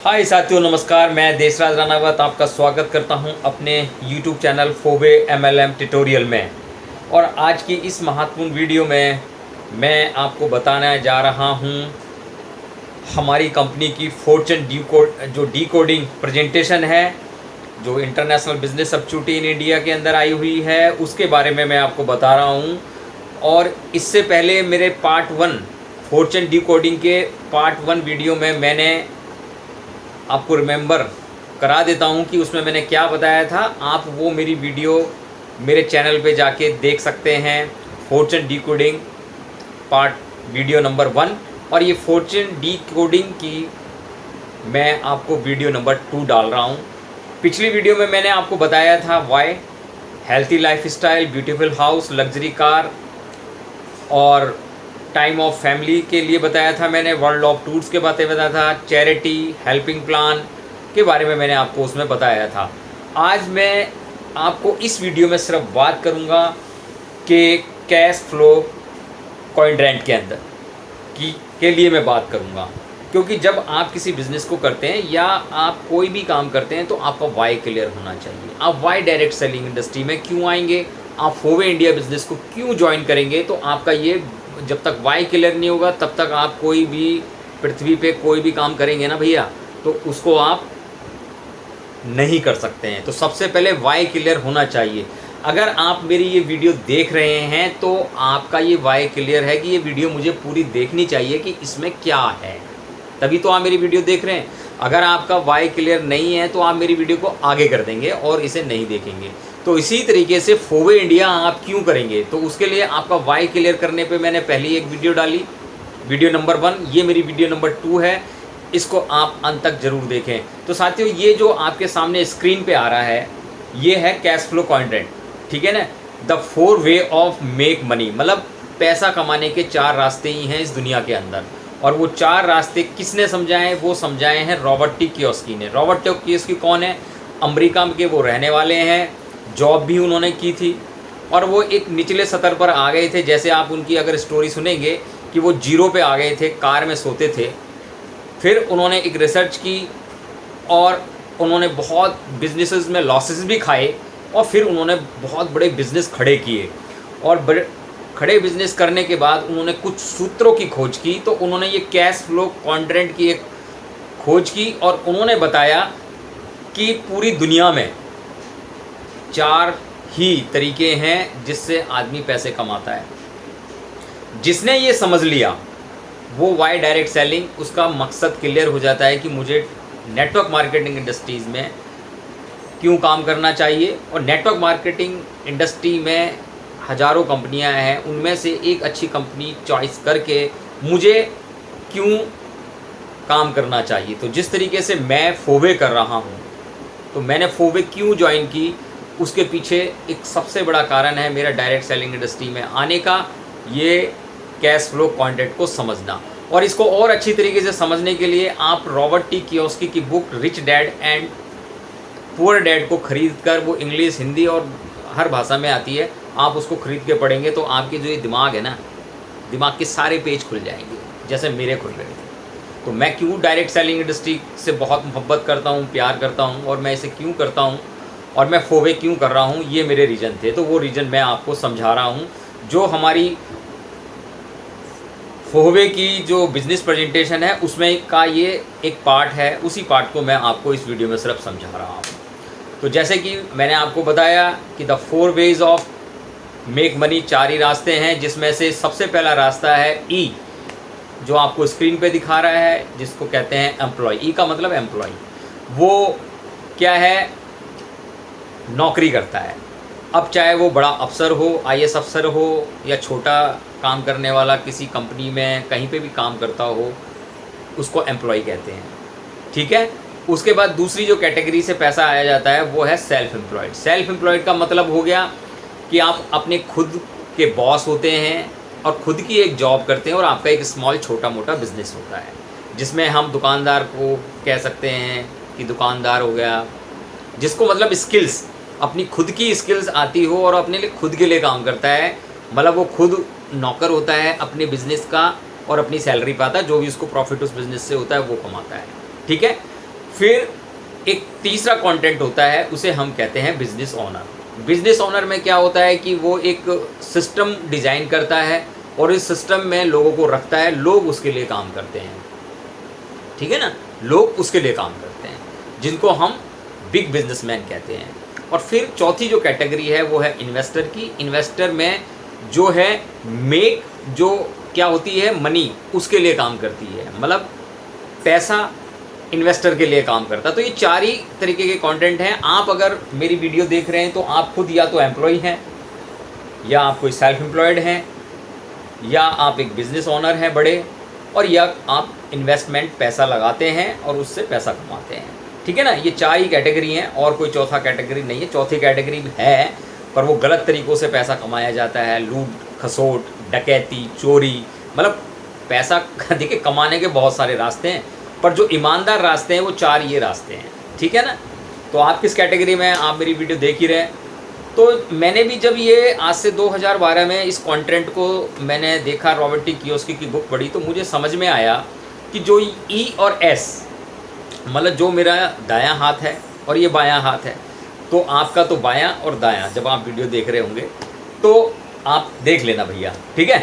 हाय साथियों, नमस्कार। मैं देशराज रानावत आपका स्वागत करता हूं अपने YouTube चैनल फोवे MLM ट्यूटोरियल में। और आज की इस महत्वपूर्ण वीडियो में मैं आपको बताने जा रहा हूं हमारी कंपनी की फॉर्च्यून डिकोडिंग प्रेजेंटेशन है, जो international business opportunity in India के अंदर आई हुई है, उसके बारे में मैं आपको बता रहा हूं। और इससे पहले मेरे पार्ट 1 फॉर्च्यून डिकोडिंग के पार्ट 1 वीडियो में मैंने आपको रिमेंबर करा देता हूं कि उसमें मैंने क्या बताया था। आप वो मेरी वीडियो मेरे चैनल पे जाके देख सकते हैं। Fortune decoding part video number 1 और ये फॉर्च्यून डिकोडिंग की मैं आपको वीडियो नंबर 2 डाल रहा हूं। पिछली वीडियो में मैंने आपको बताया था why, healthy lifestyle, beautiful house, luxury car और टाइम ऑफ फैमिली के लिए बताया था मैंने, वर्ल्ड ऑफ टूर्स के बातें बताया था, चैरिटी, हेल्पिंग प्लान के बारे में मैंने आपको उसमें बताया था। आज मैं आपको इस वीडियो में सिर्फ बात करूंगा कि कैश फ्लो क्वाड्रेंट के अंदर के लिए मैं बात करूंगा। क्योंकि जब आप किसी बिज़नेस को करते हैं या आप कोई भी काम करते हैं तो आपका वाई क्लियर होना चाहिए। आप वाई डायरेक्ट सेलिंग इंडस्ट्री में क्यों आएंगे, आप फोवे इंडिया बिजनेस को क्यों ज्वाइन करेंगे, तो आपका ये जब तक वाई क्लियर नहीं होगा तब तक आप कोई भी पृथ्वी पे कोई भी काम करेंगे ना भैया, तो उसको आप नहीं कर सकते हैं। तो सबसे पहले वाई क्लियर होना चाहिए। अगर आप मेरी ये वीडियो देख रहे हैं तो आपका ये वाई क्लियर है कि ये वीडियो मुझे पूरी देखनी चाहिए कि इसमें क्या है, तभी तो आप मेरी वीडियो देख रहे हैं। अगर आपका वाई क्लियर नहीं है तो आप मेरी वीडियो को आगे कर देंगे और इसे नहीं देखेंगे। तो इसी तरीके से फोवे इंडिया आप क्यों करेंगे, तो उसके लिए आपका वाई क्लियर करने पे मैंने पहली एक वीडियो डाली, वीडियो नंबर 1। ये मेरी वीडियो नंबर 2 है, इसको आप अंत तक जरूर देखें। तो साथियों, ये जो आपके सामने स्क्रीन पे आ रहा है ये है कैश फ्लो क्वाड्रेंट, ठीक है ना। The 4 way of make money, मतलब पैसा कमाने के 4 रास्ते ही हैं इस दुनिया के अंदर। और वो 4 रास्ते किसने समझाए, वो समझाए हैं रॉबर्ट टी कियोस्की ने। रॉबर्ट टी कियोस्की कौन है, अमेरिका के वो रहने वाले हैं, जॉब भी उन्होंने की थी और वो एक निचले स्तर पर आ गए थे। जैसे आप उनकी अगर स्टोरी सुनेंगे कि वो जीरो पे आ गए थे, कार में सोते थे, फिर उन्होंने एक रिसर्च की और उन्होंने बहुत बिजनेसेस में लॉसेस भी खाए और फिर उन्होंने बहुत बड़े बिजनेस खड़े किए। और बड़े खड़े बिजनेस करने के बाद उन्होंने कुछ सूत्रों की खोज की, तो उन्होंने ये कैश फ्लो क्वाड्रेंट की एक खोज की और उन्होंने बताया कि पूरी दुनिया में 4 ही तरीके हैं जिससे आदमी पैसे कमाता है। जिसने ये समझ लिया वो वाई डायरेक्ट सेलिंग, उसका मकसद क्लियर हो जाता है कि मुझे नेटवर्क मार्केटिंग इंडस्ट्रीज़ में क्यों काम करना चाहिए। और नेटवर्क मार्केटिंग इंडस्ट्री में हज़ारों कंपनियां हैं, उनमें से एक अच्छी कंपनी चॉइस करके मुझे क्यों काम करना चाहिए। तो जिस तरीके से मैं फोवे कर रहा हूँ, तो मैंने फोवे क्यों ज्वाइन की, उसके पीछे एक सबसे बड़ा कारण है मेरा डायरेक्ट सेलिंग इंडस्ट्री में आने का, ये कैश फ्लो क्वाड्रेंट को समझना। और इसको और अच्छी तरीके से समझने के लिए आप रॉबर्ट टी कियोस्की की book rich dad and poor dad को खरीद कर, वो इंग्लिश, हिंदी और हर भाषा में आती है, आप उसको खरीद के पढ़ेंगे तो आपके जो ये दिमाग है ना, दिमाग के सारे पेज खुल जाएंगे जैसे मेरे खुल रहे थे। तो मैं क्यों डायरेक्ट सेलिंग इंडस्ट्री से बहुत मोहब्बत करता हूँ, प्यार करता हूँ और मैं इसे क्यों करता हूँ और मैं फोवे क्यों कर रहा हूँ, ये मेरे रीज़न थे। तो वो रीज़न मैं आपको समझा रहा हूँ। जो हमारी फोवे की जो बिज़नेस प्रेजेंटेशन है उसमें का ये एक पार्ट है, उसी पार्ट को मैं आपको इस वीडियो में सिर्फ समझा रहा हूँ। तो जैसे कि मैंने आपको बताया कि the 4 ways of make money, 4 ही रास्ते हैं, जिसमें से सबसे पहला रास्ता है ई, जो आपको स्क्रीन पे दिखा रहा है, जिसको कहते हैं एम्प्लॉय। ई का मतलब एम्प्लॉय। वो क्या है, नौकरी करता है। अब चाहे वो बड़ा अफसर हो, IAS अफसर हो, या छोटा काम करने वाला किसी कंपनी में कहीं पे भी काम करता हो, उसको एम्प्लॉय कहते हैं, ठीक है। उसके बाद दूसरी जो कैटेगरी से पैसा आया जाता है वो है सेल्फ एम्प्लॉयड। सेल्फ एम्प्लॉयड का मतलब हो गया कि आप अपने खुद के बॉस होते हैं और खुद की एक जॉब करते हैं और आपका एक स्मॉल छोटा मोटा बिजनेस होता है, जिसमें हम दुकानदार को कह सकते हैं कि दुकानदार हो गया, जिसको मतलब स्किल्स, अपनी खुद की स्किल्स आती हो और अपने लिए खुद के लिए काम करता है, मतलब वो खुद नौकर होता है अपने बिजनेस का और अपनी सैलरी पाता है, जो भी उसको प्रॉफिट उस बिज़नेस से होता है वो कमाता है, ठीक है। फिर एक तीसरा कंटेंट होता है, उसे हम कहते हैं बिजनेस ओनर। बिजनेस ओनर में क्या होता है कि वो एक सिस्टम डिज़ाइन करता है और इस सिस्टम में लोगों को रखता है, लोग उसके लिए काम करते हैं, ठीक है ना, लोग उसके लिए काम करते हैं, जिनको हम बिग बिजनेसमैन कहते हैं। और फिर चौथी जो कैटेगरी है वो है इन्वेस्टर की। इन्वेस्टर में जो है मेक, जो क्या होती है, मनी, उसके लिए काम करती है, मतलब पैसा इन्वेस्टर के लिए काम करता है। तो ये चार ही तरीके के कंटेंट हैं। आप अगर मेरी वीडियो देख रहे हैं तो आप खुद या तो एम्प्लॉय हैं, या आप कोई सेल्फ एम्प्लॉयड हैं, या आप एक बिजनेस ओनर हैं बड़े, और या आप इन्वेस्टमेंट पैसा लगाते हैं और उससे पैसा कमाते हैं, ठीक है ना। ये चार ही कैटेगरी हैं और कोई चौथा कैटेगरी नहीं है। चौथी कैटेगरी है पर वो गलत तरीक़ों से पैसा कमाया जाता है, लूट खसोट, डकैती, चोरी, मतलब पैसा देखिए कमाने के बहुत सारे रास्ते हैं, पर जो ईमानदार रास्ते हैं वो चार ये रास्ते हैं, ठीक है ना। तो आप किस कैटेगरी में हैं, आप मेरी वीडियो देख ही रहे हैं। तो मैंने भी जब ये आज से 2012 में इस कंटेंट को मैंने देखा, रॉबर्ट कियोसाकी की बुक पढ़ी, तो मुझे समझ में आया कि जो ई और एस, मतलब जो मेरा दायां हाथ है और ये बायां हाथ है, तो आपका तो बायां और दायां, जब आप वीडियो देख रहे होंगे तो आप देख लेना भैया, ठीक है।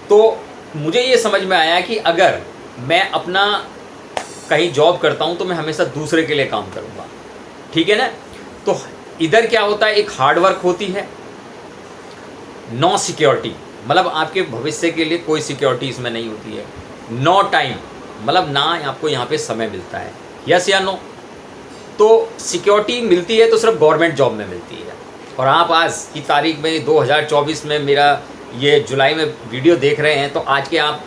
तो मुझे ये समझ में आया कि अगर मैं अपना कहीं जॉब करता हूँ तो मैं हमेशा दूसरे के लिए काम करूँगा, ठीक है ना। तो इधर क्या होता है, एक हार्ड वर्क होती है, नो सिक्योरिटी, मतलब आपके भविष्य के लिए कोई सिक्योरिटी इसमें नहीं होती है। नो टाइम, मतलब ना आपको यहाँ पे समय मिलता है, यस या नो। तो सिक्योरिटी मिलती है तो सिर्फ गवर्नमेंट जॉब में मिलती है। और आप आज की तारीख में 2024 में मेरा ये जुलाई में वीडियो देख रहे हैं, तो आज के आप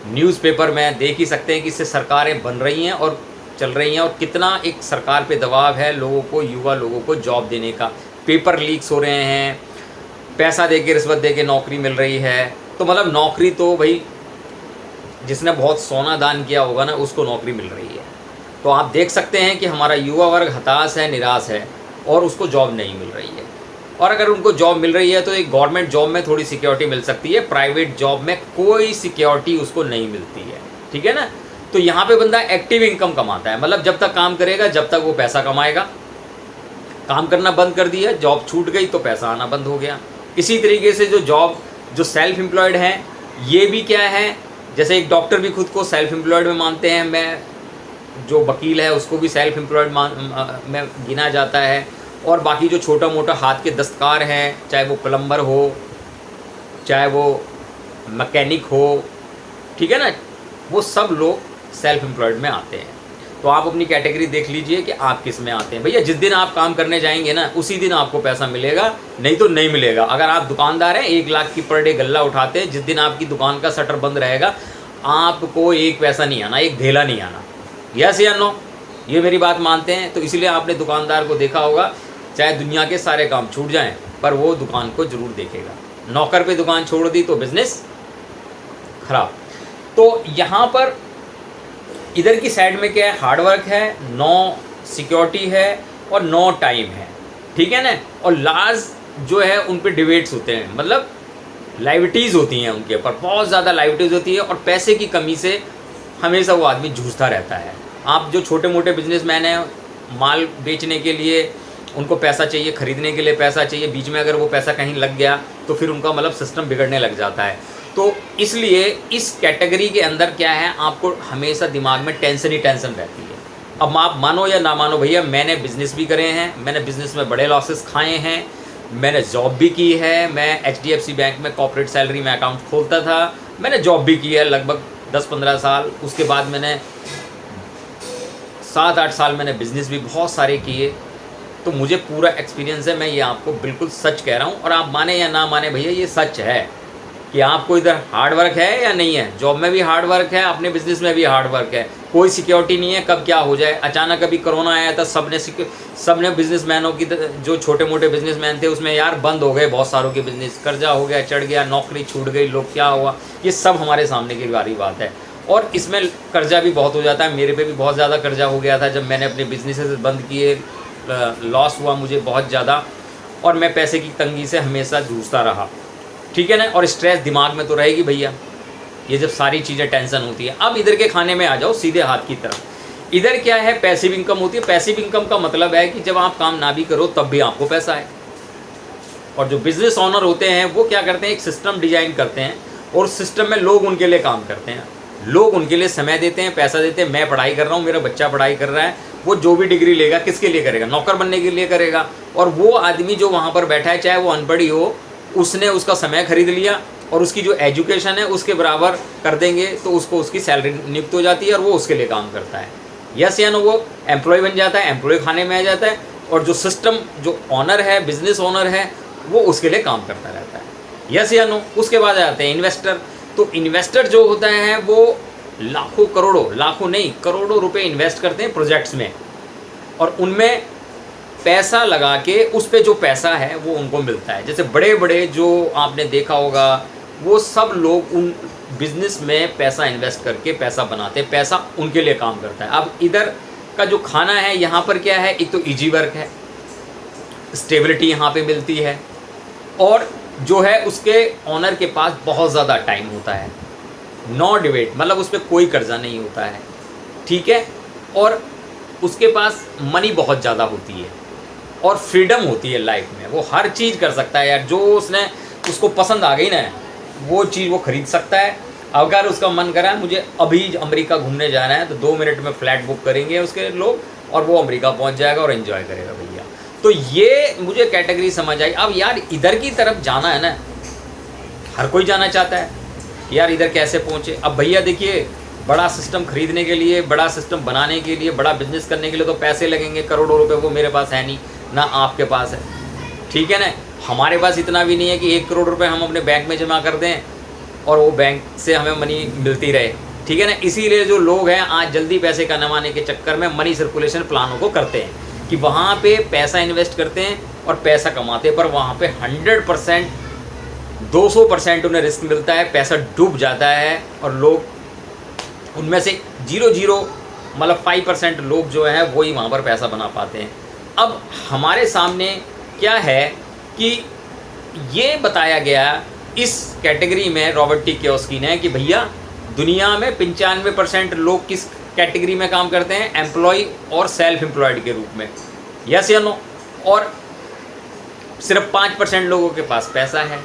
न्यूज़पेपर में देख ही सकते हैं कि इससे सरकारें बन रही हैं और चल रही हैं, और कितना एक सरकार पे दबाव है लोगों को, युवा लोगों को जॉब देने का। पेपर लीक्स हो रहे हैं, पैसा दे के, रिश्वत दे के नौकरी मिल रही है। तो मतलब नौकरी तो भाई जिसने बहुत सोना दान किया होगा ना, उसको नौकरी मिल रही है। तो आप देख सकते हैं कि हमारा युवा वर्ग हताश है, निराश है, और उसको जॉब नहीं मिल रही है। और अगर उनको जॉब मिल रही है तो एक गवर्नमेंट जॉब में थोड़ी सिक्योरिटी मिल सकती है, प्राइवेट जॉब में कोई सिक्योरिटी उसको नहीं मिलती है, ठीक है ना। तो यहाँ पे बंदा एक्टिव इनकम कमाता है, मतलब जब तक काम करेगा जब तक वो पैसा कमाएगा। काम करना बंद कर दिया, जॉब छूट गई तो पैसा आना बंद हो गया। इसी तरीके से जो सेल्फ एम्प्लॉयड हैं, ये भी क्या है, जैसे एक डॉक्टर भी खुद को सेल्फ एम्प्लॉयड में मानते हैं, मैं जो वकील है उसको भी सेल्फ एम्प्लॉयड में गिना जाता है। और बाकी जो छोटा मोटा हाथ के दस्तकार हैं, चाहे वो प्लम्बर हो, चाहे वो मैकेनिक हो, ठीक है ना, वो सब लोग सेल्फ एम्प्लॉयड में आते हैं। तो आप अपनी कैटेगरी देख लीजिए कि आप किस में आते हैं। भैया जिस दिन आप काम करने जाएंगे ना, उसी दिन आपको पैसा मिलेगा, नहीं तो नहीं मिलेगा। अगर आप दुकानदार हैं, 1 लाख की पर डे गल्ला उठाते हैं, जिस दिन आपकी दुकान का शटर बंद रहेगा आपको 1 पैसा नहीं आना, 1 धेला नहीं आना, यस या नो। ये मेरी बात मानते हैं। तो इसलिए आपने दुकानदार को देखा होगा, चाहे दुनिया के सारे काम छूट जाएं पर वो दुकान को ज़रूर देखेगा। नौकर पे दुकान छोड़ दी तो बिजनेस खराब। तो यहाँ पर इधर की साइड में क्या है, हार्डवर्क है, नो सिक्योरिटी है और नो टाइम है, ठीक है ना। और लाज जो है उन पे डिबेट्स होते हैं, मतलब लाइबिलिटीज़ होती हैं उनके ऊपर, बहुत ज़्यादा लाइबिलिटीज़ होती है, और पैसे की कमी से हमेशा वो आदमी जूझता रहता है। आप जो छोटे मोटे बिजनेसमैन हैं, माल बेचने के लिए उनको पैसा चाहिए, ख़रीदने के लिए पैसा चाहिए, बीच में अगर वो पैसा कहीं लग गया तो फिर उनका मतलब सिस्टम बिगड़ने लग जाता है। तो इसलिए इस कैटेगरी के अंदर क्या है, आपको हमेशा दिमाग में टेंशन ही टेंशन रहती है। अब आप मानो या ना मानो भैया, मैंने बिज़नेस भी करे हैं, मैंने बिज़नेस में बड़े लॉसेस खाए हैं, मैंने जॉब भी की है। मैं HDFC बैंक में कॉर्पोरेट सैलरी में अकाउंट खोलता था, मैंने जॉब भी की है लगभग 10-15 साल। उसके बाद मैंने 7-8 साल मैंने बिज़नेस भी बहुत सारे किए। तो मुझे पूरा एक्सपीरियंस है, मैं ये आपको बिल्कुल सच कह रहा हूँ। और आप माने या ना माने भैया, ये सच है कि आपको इधर हार्ड वर्क है या नहीं है। जॉब में भी हार्ड वर्क है, अपने बिजनेस में भी हार्ड वर्क है, कोई सिक्योरिटी नहीं है कब क्या हो जाए। अचानक अभी कोरोना आया था, सबने बिजनेसमैनों की, जो छोटे मोटे बिजनेसमैन थे उसमें यार बंद हो गए बहुत सारों के बिजनेस, कर्जा हो गया, चढ़ गया, नौकरी छूट गई, लोग क्या हुआ, ये सब हमारे सामने की बारी बात है। और इसमें कर्जा भी बहुत हो जाता है। मेरे पे भी बहुत ज़्यादा कर्जा हो गया था जब मैंने अपने बिजनेसेस बंद किए, लॉस हुआ मुझे बहुत ज़्यादा, और मैं पैसे की तंगी से हमेशा जूझता रहा, ठीक है ना। और स्ट्रेस दिमाग में तो रहेगी भैया, ये जब सारी चीज़ें टेंशन होती है। अब इधर के खाने में आ जाओ, सीधे हाथ की तरफ। इधर क्या है, पैसिव इनकम होती है। पैसिव इनकम का मतलब है कि जब आप काम ना भी करो तब भी आपको पैसा है। और जो बिजनेस ओनर होते हैं वो क्या करते हैं, एक सिस्टम डिजाइन करते हैं और सिस्टम में लोग उनके लिए काम करते हैं, लोग उनके लिए समय देते हैं, पैसा देते हैं। मैं पढ़ाई कर रहा हूँ, मेरा बच्चा पढ़ाई कर रहा है, वो जो भी डिग्री लेगा किसके लिए करेगा, नौकर बनने के लिए करेगा। और वो आदमी जो वहाँ पर बैठा है, चाहे वो अनपढ़ ही हो, उसने उसका समय खरीद लिया और उसकी जो एजुकेशन है उसके बराबर कर देंगे तो उसको उसकी सैलरी नियुक्त हो जाती है और वो उसके लिए काम करता है। यस या नो, वो एम्प्लॉय बन जाता है, एम्प्लॉय खाने में आ जाता है। और जो सिस्टम, जो ऑनर है, बिजनेस ओनर है, वो उसके लिए काम करता रहता है। यस या नो। उसके बाद आते हैं इन्वेस्टर। तो इन्वेस्टर जो होता है वो लाखों करोड़ों, लाखों नहीं करोड़ों रुपए इन्वेस्ट करते हैं प्रोजेक्ट्स में और उनमें पैसा लगा के उस पे जो पैसा है वो उनको मिलता है। जैसे बड़े बड़े जो आपने देखा होगा, वो सब लोग उन बिजनेस में पैसा इन्वेस्ट करके पैसा बनाते, पैसा उनके लिए काम करता है। अब इधर का जो खाना है यहाँ पर क्या है, एक तो इजी वर्क है, स्टेबिलिटी यहाँ पे मिलती है और जो है उसके ऑनर के पास बहुत ज़्यादा टाइम होता है, नो डिबेट, मतलब उस पर कोई कर्जा नहीं होता है, ठीक है। और उसके पास मनी बहुत ज़्यादा होती है और फ्रीडम होती है लाइफ में, वो हर चीज़ कर सकता है यार, जो उसको पसंद आ गई ना वो चीज़ वो खरीद सकता है। अगर उसका मन करा मुझे अभी अमेरिका घूमने जाना है तो 2 मिनट में फ़्लैट बुक करेंगे उसके लोग और वो अमेरिका पहुंच जाएगा और एंजॉय करेगा भैया। तो ये मुझे कैटेगरी समझ आई। अब यार इधर की तरफ जाना है ना, हर कोई जाना चाहता है यार इधर कैसे पहुँचे। अब भैया देखिए, बड़ा सिस्टम खरीदने के लिए, बड़ा सिस्टम बनाने के लिए, बड़ा बिजनेस करने के लिए तो पैसे लगेंगे, करोड़ों रुपए। वो मेरे पास है नहीं, ना आपके पास है, ठीक है ना। हमारे पास इतना भी नहीं है कि 1 करोड़ रुपए हम अपने बैंक में जमा कर दें और वो बैंक से हमें मनी मिलती रहे, ठीक है ना। इसीलिए जो लोग हैं आज जल्दी पैसे कमाने के चक्कर में मनी सर्कुलेशन प्लानों को करते हैं कि वहाँ पे पैसा इन्वेस्ट करते हैं और पैसा कमाते हैं, पर वहाँ पे 100% 200% उन्हें रिस्क मिलता है, पैसा डूब जाता है और लोग उनमें से 0 मतलब 5% लोग जो हैं वही वहाँ पर पैसा बना पाते हैं। अब हमारे सामने क्या है कि ये बताया गया इस कैटेगरी में रॉबर्ट टी कियोसाकी ने कि भैया दुनिया में 95% लोग किस कैटेगरी में काम करते हैं, एम्प्लॉय और सेल्फ एम्प्लॉयड के रूप में, यस या नो। और सिर्फ 5% लोगों के पास पैसा है,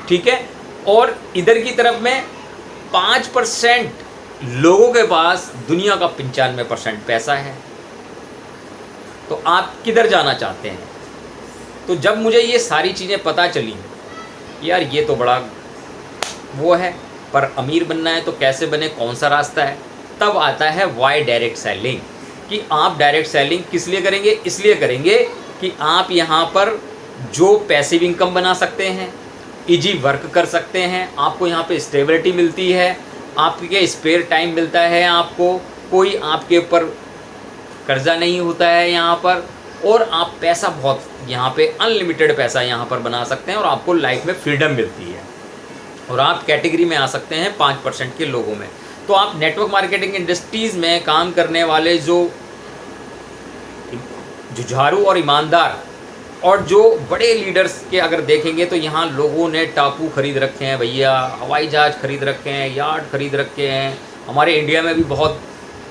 ठीक है। और इधर की तरफ में 5% लोगों के पास दुनिया का 95% पैसा है। तो आप किधर जाना चाहते हैं? तो जब मुझे ये सारी चीज़ें पता चली यार ये तो बड़ा वो है, पर अमीर बनना है तो कैसे बने, कौन सा रास्ता है, तब आता है वाई डायरेक्ट सेलिंग। कि आप डायरेक्ट सेलिंग किस लिए करेंगे? इसलिए करेंगे कि आप यहाँ पर जो पैसिव इनकम बना सकते हैं, इजी वर्क कर सकते हैं, आपको यहाँ पे स्टेबिलिटी मिलती है, आपके स्पेयर टाइम मिलता है, आपको कोई आपके ऊपर कर्जा नहीं होता है यहाँ पर, और आप पैसा बहुत यहाँ पे अनलिमिटेड पैसा यहाँ पर बना सकते हैं और आपको लाइफ में फ्रीडम मिलती है और आप कैटेगरी में आ सकते हैं 5% के लोगों में। तो आप नेटवर्क मार्केटिंग इंडस्ट्रीज़ में काम करने वाले जो जुझारू और ईमानदार और जो बड़े लीडर्स के अगर देखेंगे तो यहाँ लोगों ने टापू खरीद रखे हैं भैया, हवाई जहाज़ खरीद रखे हैं, यार्ड खरीद रखे हैं। हमारे इंडिया में भी बहुत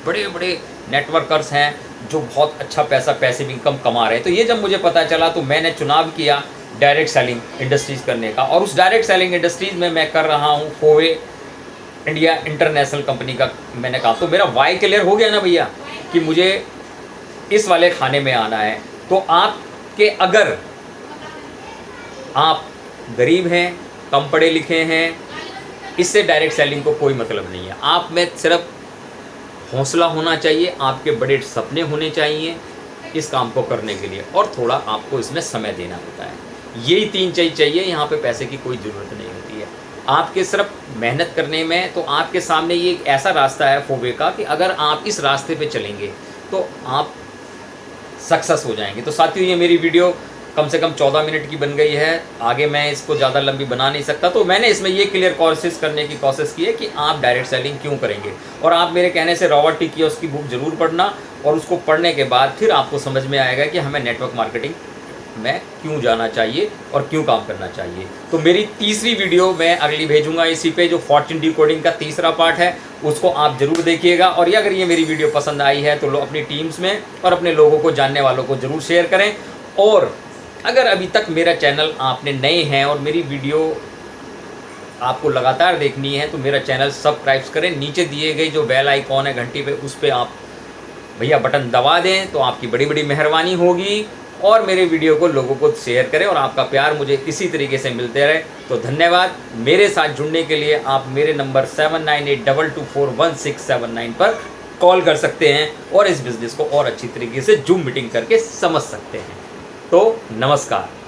बड़े बड़े नेटवर्कर्स हैं जो बहुत अच्छा पैसा पैसिव इनकम कमा रहे हैं। तो ये जब मुझे पता चला तो मैंने चुनाव किया डायरेक्ट सेलिंग इंडस्ट्रीज़ करने का, और उस डायरेक्ट सेलिंग इंडस्ट्रीज़ में मैं कर रहा हूँ फोवे इंडिया इंटरनेशनल कंपनी का मैंने कहा। तो मेरा वाई क्लियर हो गया ना भैया कि मुझे इस वाले खाने में आना है। तो आपके अगर आप गरीब हैं, कम पढ़े लिखे हैं, इससे डायरेक्ट सेलिंग को कोई मतलब नहीं है। आप में सिर्फ हौसला होना चाहिए, आपके बड़े सपने होने चाहिए इस काम को करने के लिए, और थोड़ा आपको इसमें समय देना होता है। यही 3 चीज़ चाहिए, यहाँ पे पैसे की कोई ज़रूरत नहीं होती है। आपके सिर्फ मेहनत करने में, तो आपके सामने ये एक ऐसा रास्ता है फोबे का कि अगर आप इस रास्ते पे चलेंगे तो आप सक्सेस हो जाएंगे। तो साथियों ये मेरी वीडियो कम से कम 14 मिनट की बन गई है, आगे मैं इसको ज़्यादा लंबी बना नहीं सकता। तो मैंने इसमें ये क्लियर कोशिश करने की कोशिश की है कि आप डायरेक्ट सेलिंग क्यों करेंगे, और आप मेरे कहने से रॉबर्ट टी कियोसाकी बुक ज़रूर पढ़ना, और उसको पढ़ने के बाद फिर आपको समझ में आएगा कि हमें नेटवर्क मार्केटिंग में क्यों जाना चाहिए और क्यों काम करना चाहिए। तो मेरी तीसरी वीडियो मैं अगली भेजूंगा इसी पे, जो फॉर्च्यून डिकोडिंग का तीसरा पार्ट है, उसको आप ज़रूर देखिएगा। और ये अगर ये मेरी वीडियो पसंद आई है तो अपनी टीम्स में और अपने लोगों को, जानने वालों को ज़रूर शेयर करें। और अगर अभी तक मेरा चैनल आपने नए हैं और मेरी वीडियो आपको लगातार देखनी है तो मेरा चैनल सब्सक्राइब करें। नीचे दिए गए जो बेल आइकॉन है घंटी पे, उस पर आप भैया बटन दबा दें तो आपकी बड़ी बड़ी मेहरबानी होगी। और मेरे वीडियो को लोगों को शेयर करें और आपका प्यार मुझे इसी तरीके से मिलते रहे। तो धन्यवाद। मेरे साथ जुड़ने के लिए आप मेरे नंबर 7982241679 पर कॉल कर सकते हैं और इस बिज़नेस को और अच्छी तरीके से जूम मीटिंग करके समझ सकते हैं। तो नमस्कार।